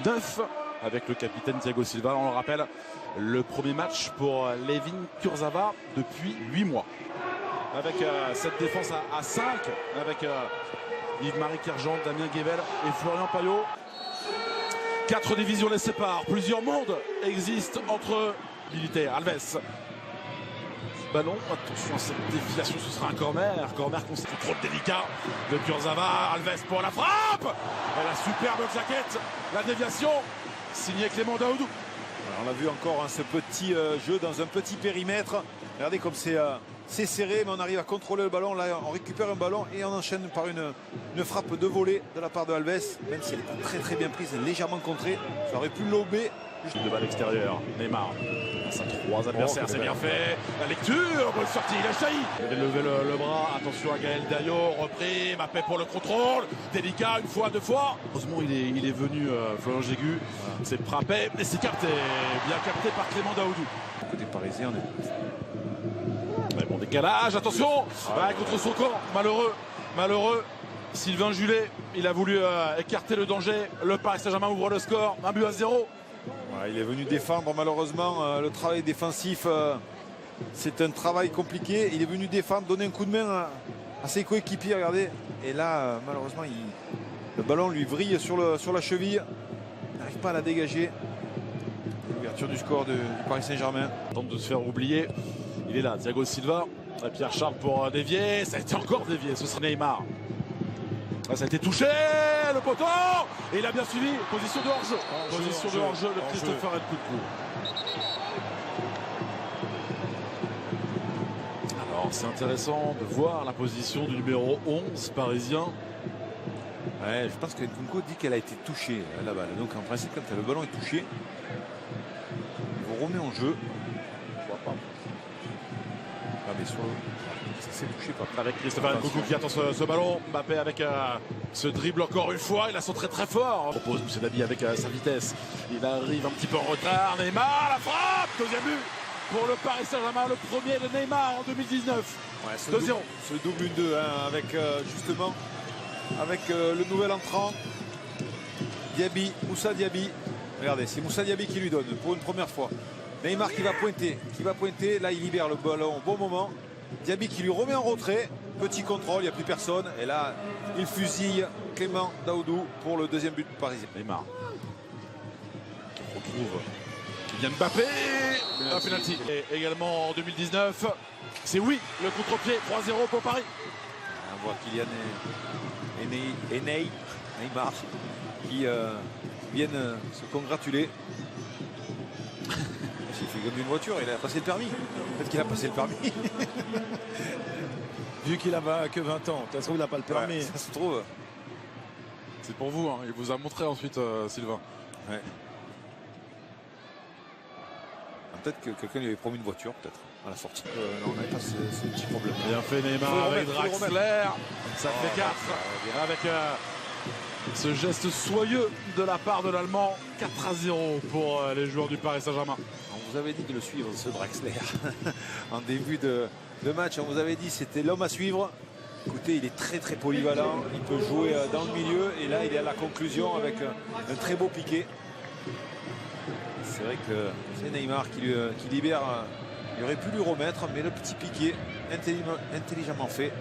2009 avec le capitaine Thiago Silva. On le rappelle, le premier match pour Layvin Kurzawa depuis 8 mois. Avec cette défense à 5, avec Yves-Marie Kerjan, Damien Guével et Florian Payot. 4 divisions les séparent, plusieurs mondes existent entre militaires. Alves. Ballon, attention à cette déviation, ce sera un corner. Corner constitue trop délicat de Kurzawa. Alves pour la frappe. Et la superbe claquette, la déviation, signé Clément Daoudou. On l'a vu encore, hein, ce petit jeu dans un petit périmètre. Regardez comme c'est serré, mais on arrive à contrôler le ballon. Là, on récupère un ballon et on enchaîne par une frappe de volée de la part de Alves. Même si elle est très bien prise, légèrement contrée. Ça aurait pu lober. De balle extérieure, Neymar. Face à 3 adversaires, c'est bien fait. La lecture, bonne sortie, il a jailli. Il avait levé le bras, attention à Gaël Dayo, repris, Mbappé pour le contrôle. Délicat, une fois, deux fois. Heureusement, il est venu, Florian Jégu. Voilà. C'est frappé, mais c'est capté. Bien capté par Clément Daoudou. Côté parisien, on est... Mais bon décalage, attention contre son corps, malheureux. Sylvain Julet, il a voulu écarter le danger. Le Paris Saint-Germain ouvre le score, 1-0. Ouais, il est venu défendre, malheureusement. Le travail défensif, c'est un travail compliqué. Il est venu défendre, donner un coup de main à ses coéquipiers, regardez. Et là, malheureusement, le ballon lui vrille sur la cheville. Il n'arrive pas à la dégager. L'ouverture du score du Paris Saint-Germain. Tente de se faire oublier. Il est là, Thiago Silva. Pierre Charles pour dévier. Ça a été encore dévié, ce sera Neymar. Ça a été touché, le poteau. Et il a bien suivi, position de hors-jeu. Position de hors-jeu de Christopher Nkunku. Alors c'est intéressant de voir la position du numéro 11 parisien. Ouais, je pense que Nkunku dit qu'elle a été touchée, la balle. Donc en principe, quand le ballon est touché, il vous remet en jeu. Je vois pas. Ah, mais soit c'est touché pas. Avec Christopher Nkunku qui attend ce ballon. Mbappé avec ce dribble encore une fois. Il a centré très fort. On propose Moussa Diaby avec sa vitesse. Il arrive un petit peu en retard. Neymar, la frappe. Deuxième but pour le Paris Saint-Germain. Le premier de Neymar en 2019. Ouais, 2-0. Ce double 1-2 hein, avec justement avec le nouvel entrant Diaby, Moussa Diaby. Regardez, c'est Moussa Diaby qui lui donne pour une première fois. Neymar qui va pointer. Là, il libère le ballon au bon moment. Diaby qui lui remet en retrait. Petit contrôle, il n'y a plus personne. Et là, il fusille Clément Daoudou pour le deuxième but parisien. Neymar qui retrouve Kylian Mbappé. Un penalty. Et également en 2019, c'est oui, le contre-pied 3-0 pour Paris. On voit Kylian et Neymar qui viennent se congratuler. Il fait comme une voiture, il a passé le permis. Peut-être qu'il a passé le permis. Vu qu'il n'a que 20 ans, ça se trouve, il n'a pas le permis. Ouais, ça se trouve. C'est pour vous, hein. Il vous a montré ensuite, Sylvain. Ouais. Peut-être que quelqu'un lui avait promis une voiture, peut-être, à la sortie. Non, on n'avait pas ce petit problème. Bien fait Neymar avec Draxler. Ça fait 4 avec ce geste soyeux de la part de l'Allemand. 4-0 pour les joueurs du Paris Saint-Germain. On vous avait dit de le suivre, ce Draxler. En début de match, on vous avait dit c'était l'homme à suivre. Écoutez, il est très polyvalent. Il peut jouer dans le milieu. Et là, il est à la conclusion avec un très beau piqué. C'est vrai que c'est Neymar qui libère. Il aurait pu lui remettre, mais le petit piqué intelligemment fait.